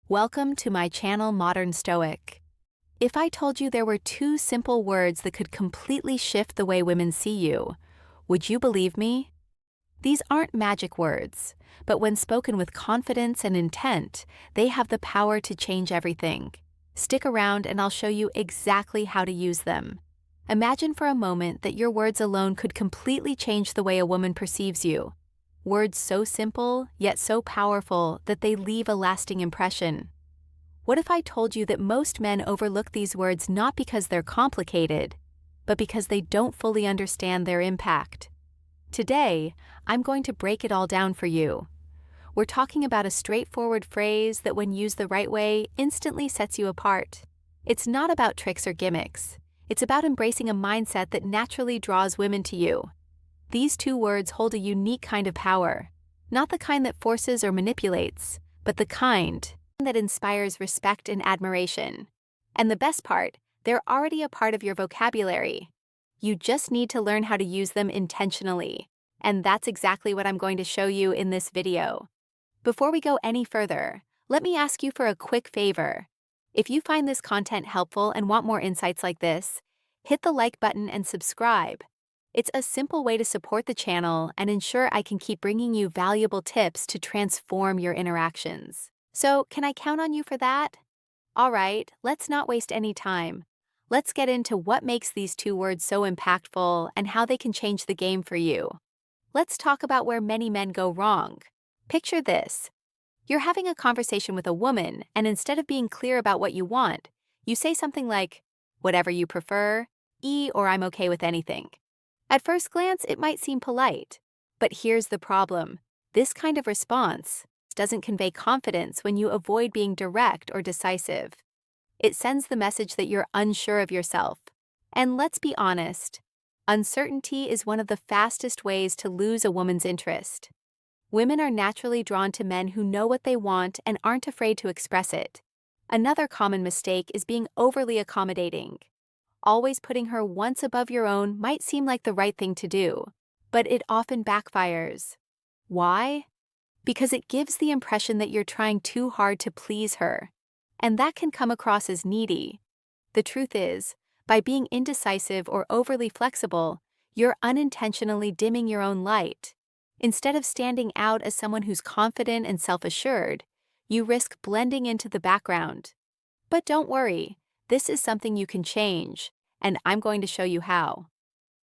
Welcome to my channel Modern Stoic. If I told you there were two simple words that could completely shift the way women see you, would you believe me? These aren't magic words, but when spoken with confidence and intent, they have the power to change everything. Stick around and I'll show you exactly how to use them. Imagine for a moment that your words alone could completely change the way a woman perceives you. Words so simple, yet so powerful that they leave a lasting impression. What if I told you that most men overlook these words not because they're complicated, but because they don't fully understand their impact? Today, I'm going to break it all down for you. We're talking about a straightforward phrase that, when used the right way, instantly sets you apart. It's not about tricks or gimmicks. It's about embracing a mindset that naturally draws women to you. These two words hold a unique kind of power, not the kind that forces or manipulates, but the kind that inspires respect and admiration. And the best part, they're already a part of your vocabulary. You just need to learn how to use them intentionally, and that's exactly what I'm going to show you in this video. Before we go any further, let me ask you for a quick favor. If you find this content helpful and want more insights like this, hit the like button and subscribe. It's a simple way to support the channel and ensure I can keep bringing you valuable tips to transform your interactions. So, can I count on you for that? All right, let's not waste any time. Let's get into what makes these two words so impactful and how they can change the game for you. Let's talk about where many men go wrong. Picture this. You're having a conversation with a woman, and instead of being clear about what you want, you say something like, "Whatever you prefer, or I'm okay with anything." At first glance, it might seem polite, but here's the problem. This kind of response doesn't convey confidence when you avoid being direct or decisive. It sends the message that you're unsure of yourself. And let's be honest, uncertainty is one of the fastest ways to lose a woman's interest. Women are naturally drawn to men who know what they want and aren't afraid to express it. Another common mistake is being overly accommodating. Always putting her once above your own might seem like the right thing to do, but it often backfires. Why? Because it gives the impression that you're trying too hard to please her, and that can come across as needy. The truth is, by being indecisive or overly flexible, you're unintentionally dimming your own light. Instead of standing out as someone who's confident and self-assured, you risk blending into the background. But don't worry. This is something you can change, and I'm going to show you how.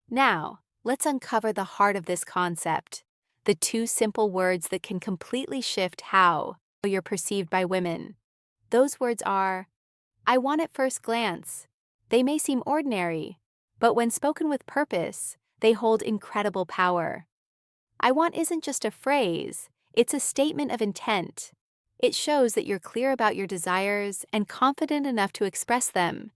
Now, let's uncover the heart of this concept, the two simple words that can completely shift how you're perceived by women. Those words are, "I want at first glance." They may seem ordinary, but when spoken with purpose, they hold incredible power. "I want" isn't just a phrase, it's a statement of intent. It shows that you're clear about your desires and confident enough to express them.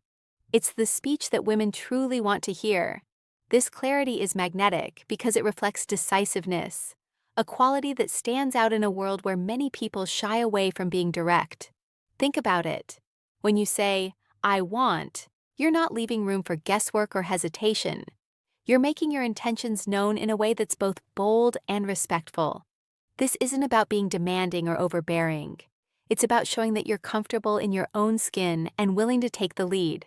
It's the speech that women truly want to hear. This clarity is magnetic because it reflects decisiveness, a quality that stands out in a world where many people shy away from being direct. Think about it. When you say, "I want," you're not leaving room for guesswork or hesitation. You're making your intentions known in a way that's both bold and respectful. This isn't about being demanding or overbearing. It's about showing that you're comfortable in your own skin and willing to take the lead.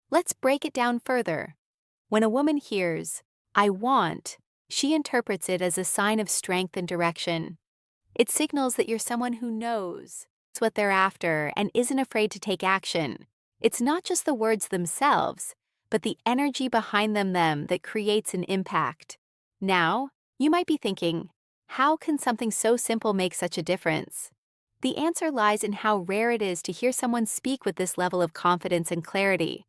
Let's break it down further. When a woman hears, "I want," she interprets it as a sign of strength and direction. It signals that you're someone who knows what they're after and isn't afraid to take action. It's not just the words themselves, but the energy behind them that creates an impact. Now, you might be thinking, how can something so simple make such a difference? The answer lies in how rare it is to hear someone speak with this level of confidence and clarity.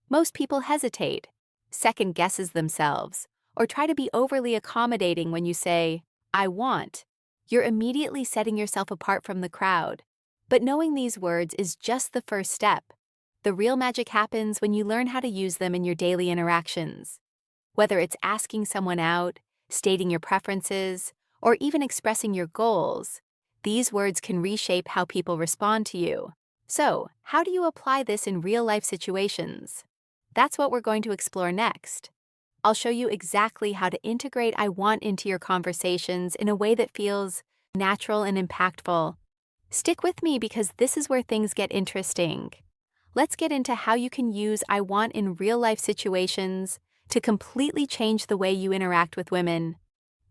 Most people hesitate, second guesses themselves, or try to be overly accommodating when you say, "I want." You're immediately setting yourself apart from the crowd. But knowing these words is just the first step. The real magic happens when you learn how to use them in your daily interactions. Whether it's asking someone out, stating your preferences, or even expressing your goals, these words can reshape how people respond to you. So, how do you apply this in real-life situations? That's what we're going to explore next. I'll show you exactly how to integrate "I want" into your conversations in a way that feels natural and impactful. Stick with me because this is where things get interesting. Let's get into how you can use I want in real life situations to completely change the way you interact with women.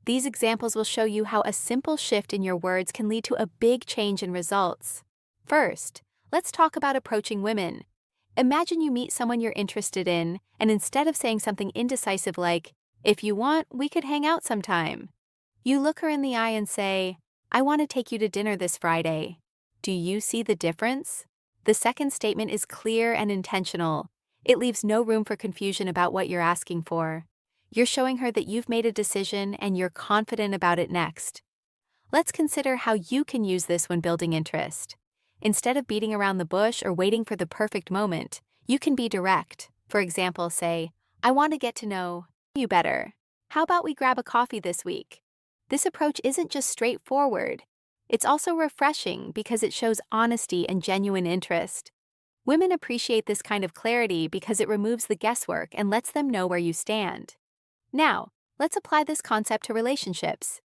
These examples will show you how a simple shift in your words can lead to a big change in results. First, let's talk about approaching women. Imagine you meet someone you're interested in, and instead of saying something indecisive like, "If you want, we could hang out sometime," you look her in the eye and say, "I want to take you to dinner this Friday." Do you see the difference? The second statement is clear and intentional. It leaves no room for confusion about what you're asking for. You're showing her that you've made a decision and you're confident about it next. Let's consider how you can use this when building interest. Instead of beating around the bush or waiting for the perfect moment, you can be direct. For example, say, "I want to get to know you better. How about we grab a coffee this week?" This approach isn't just straightforward. It's also refreshing because it shows honesty and genuine interest. Women appreciate this kind of clarity because it removes the guesswork and lets them know where you stand. Now, let's apply this concept to relationships.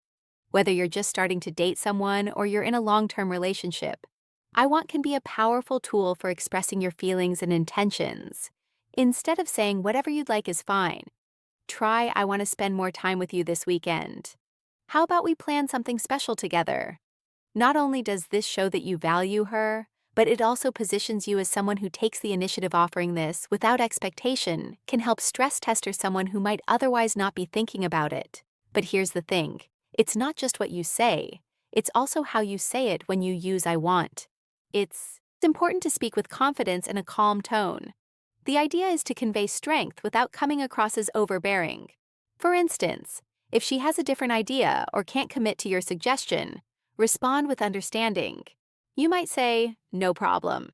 Whether you're just starting to date someone or you're in a long-term relationship, I want can be a powerful tool for expressing your feelings and intentions. Instead of saying whatever you'd like is fine, try "I want to spend more time with you this weekend. How about we plan something special together?" Not only does this show that you value her, but it also positions you as someone who takes the initiative. Offering this without expectation can help stress test someone who might otherwise not be thinking about it. But here's the thing. It's not just what you say, it's also how you say it when you use "I want." It's important to speak with confidence and a calm tone. The idea is to convey strength without coming across as overbearing. For instance, if she has a different idea or can't commit to your suggestion, respond with understanding. You might say, "No problem.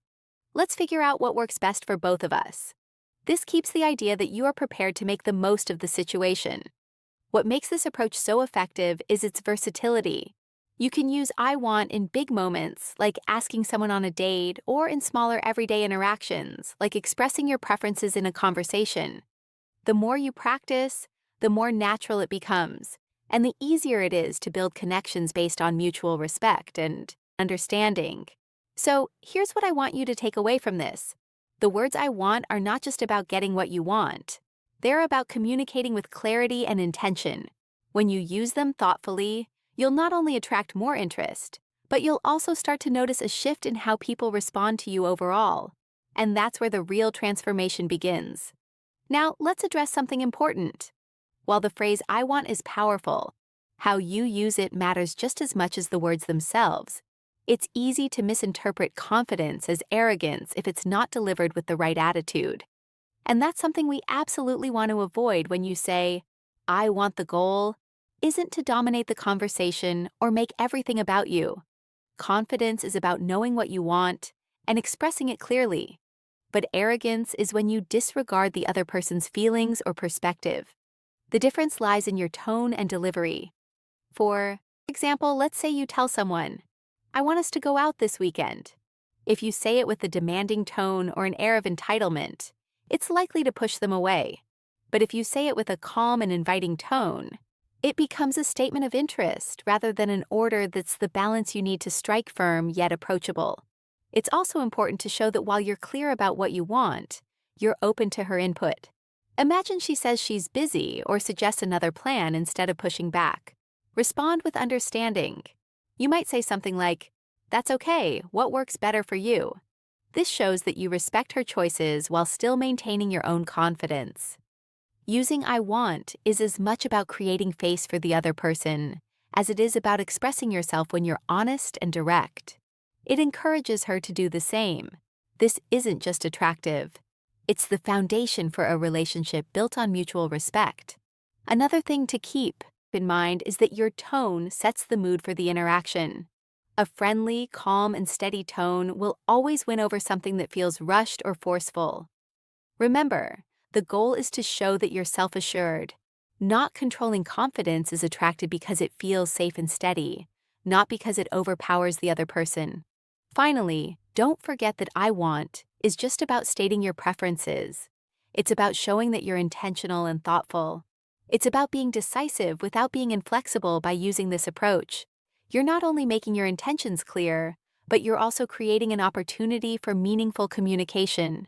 Let's figure out what works best for both of us." This keeps the idea that you are prepared to make the most of the situation. What makes this approach so effective is its versatility. You can use "I want" in big moments, like asking someone on a date, or in smaller everyday interactions, like expressing your preferences in a conversation. The more you practice, the more natural it becomes, and the easier it is to build connections based on mutual respect and understanding. So, here's what I want you to take away from this. The words "I want" are not just about getting what you want. They're about communicating with clarity and intention. When you use them thoughtfully, you'll not only attract more interest, but you'll also start to notice a shift in how people respond to you overall. And that's where the real transformation begins. Now, let's address something important. While the phrase "I want" is powerful, how you use it matters just as much as the words themselves. It's easy to misinterpret confidence as arrogance if it's not delivered with the right attitude. And that's something we absolutely want to avoid when you say, "I want." The goal isn't to dominate the conversation or make everything about you. Confidence is about knowing what you want and expressing it clearly. But arrogance is when you disregard the other person's feelings or perspective. The difference lies in your tone and delivery. For example, let's say you tell someone, "I want us to go out this weekend." If you say it with a demanding tone or an air of entitlement, it's likely to push them away. But if you say it with a calm and inviting tone, it becomes a statement of interest rather than an order. That's the balance you need to strike, firm yet approachable. It's also important to show that while you're clear about what you want, you're open to her input. Imagine she says she's busy or suggests another plan instead of pushing back. Respond with understanding. You might say something like, "That's okay, what works better for you?" This shows that you respect her choices while still maintaining your own confidence. Using "I want" is as much about creating space for the other person as it is about expressing yourself when you're honest and direct. It encourages her to do the same. This isn't just attractive. It's the foundation for a relationship built on mutual respect. Another thing to keep in mind is that your tone sets the mood for the interaction. A friendly, calm, and steady tone will always win over something that feels rushed or forceful. Remember, the goal is to show that you're self-assured. Not controlling confidence is attracted because it feels safe and steady, not because it overpowers the other person. Finally, don't forget that "I want" is just about stating your preferences. It's about showing that you're intentional and thoughtful. It's about being decisive without being inflexible by using this approach. You're not only making your intentions clear, but you're also creating an opportunity for meaningful communication.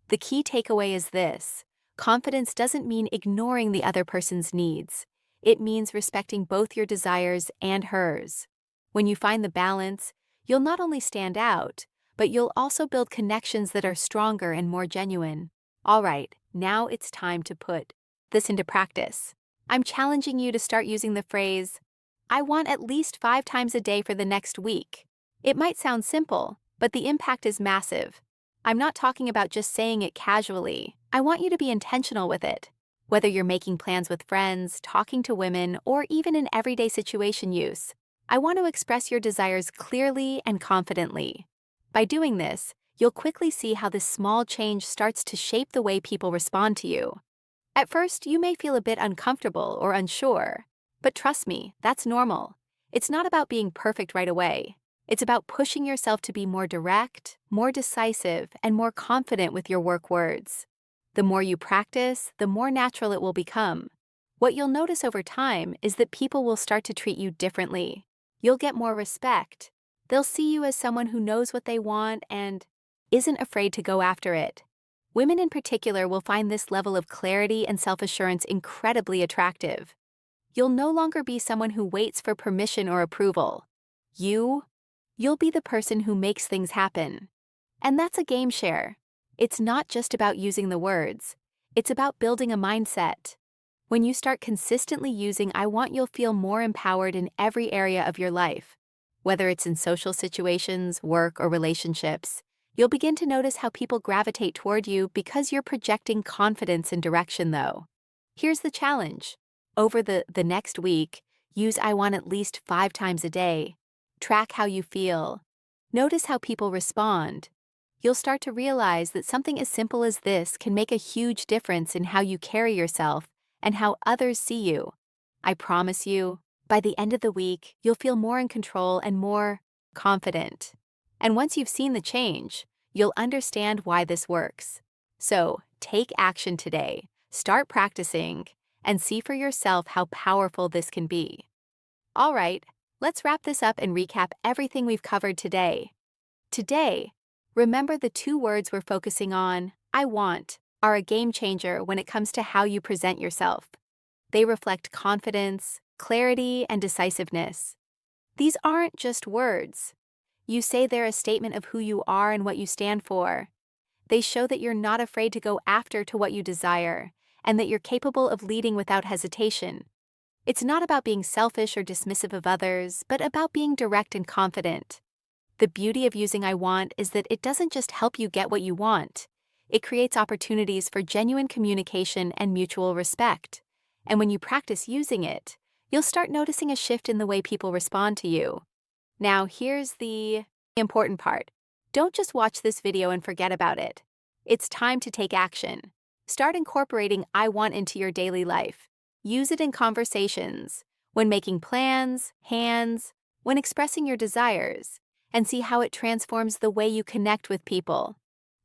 The key takeaway is this: confidence doesn't mean ignoring the other person's needs. It means respecting both your desires and hers. When you find the balance, you'll not only stand out, but you'll also build connections that are stronger and more genuine. All right, now it's time to put this into practice. I'm challenging you to start using the phrase, "I want at least 5 times a day for the next week." It might sound simple, but the impact is massive. I'm not talking about just saying it casually. I want you to be intentional with it. Whether you're making plans with friends, talking to women, or even in everyday situation use, I want to express your desires clearly and confidently. By doing this, you'll quickly see how this small change starts to shape the way people respond to you. At first, you may feel a bit uncomfortable or unsure, but trust me, that's normal. It's not about being perfect right away. It's about pushing yourself to be more direct, more decisive, and more confident with your work words. The more you practice, the more natural it will become. What you'll notice over time is that people will start to treat you differently. You'll get more respect. They'll see you as someone who knows what they want and isn't afraid to go after it. Women in particular will find this level of clarity and self-assurance incredibly attractive. You'll no longer be someone who waits for permission or approval. You'll be the person who makes things happen. And that's a game share. It's not just about using the words. It's about building a mindset. When you start consistently using "I want," you'll feel more empowered in every area of your life. Whether it's in social situations, work, or relationships, you'll begin to notice how people gravitate toward you because you're projecting confidence and direction, though. Here's the challenge. Over the next week, use "I want" at least 5 times a day. Track how you feel. Notice how people respond. You'll start to realize that something as simple as this can make a huge difference in how you carry yourself and how others see you. I promise you, by the end of the week, you'll feel more in control and more confident. And once you've seen the change, you'll understand why this works. So, take action today, start practicing, and see for yourself how powerful this can be. All right, let's wrap this up and recap everything we've covered today. Today, remember the 2 words we're focusing on, "I want," are a game changer when it comes to how you present yourself. They reflect confidence, clarity, and decisiveness. These aren't just words. You say they're a statement of who you are and what you stand for. They show that you're not afraid to go after to what you desire, and that you're capable of leading without hesitation. It's not about being selfish or dismissive of others, but about being direct and confident. The beauty of using "I want" is that it doesn't just help you get what you want. It creates opportunities for genuine communication and mutual respect. And when you practice using it, you'll start noticing a shift in the way people respond to you. Now, here's the important part. Don't just watch this video and forget about it. It's time to take action. Start incorporating "I want" into your daily life. Use it in conversations, when making plans, when expressing your desires, and see how it transforms the way you connect with people.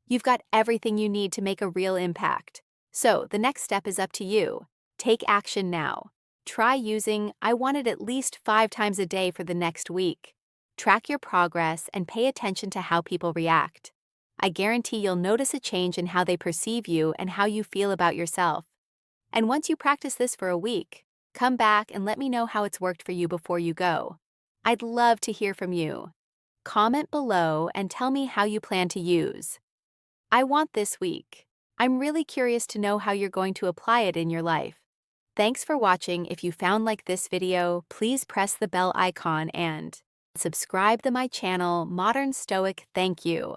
You've got everything you need to make a real impact. So, the next step is up to you. Take action now. Try using "I want" it at least 5 times a day for the next week. Track your progress and pay attention to how people react. I guarantee you'll notice a change in how they perceive you and how you feel about yourself. And once you practice this for a week, come back and let me know how it's worked for you before you go. I'd love to hear from you. Comment below and tell me how you plan to use "I want" this week. I'm really curious to know how you're going to apply it in your life. Thanks for watching. If you found this video, please press the bell icon and subscribe to my channel, Modern Stoic. Thank you.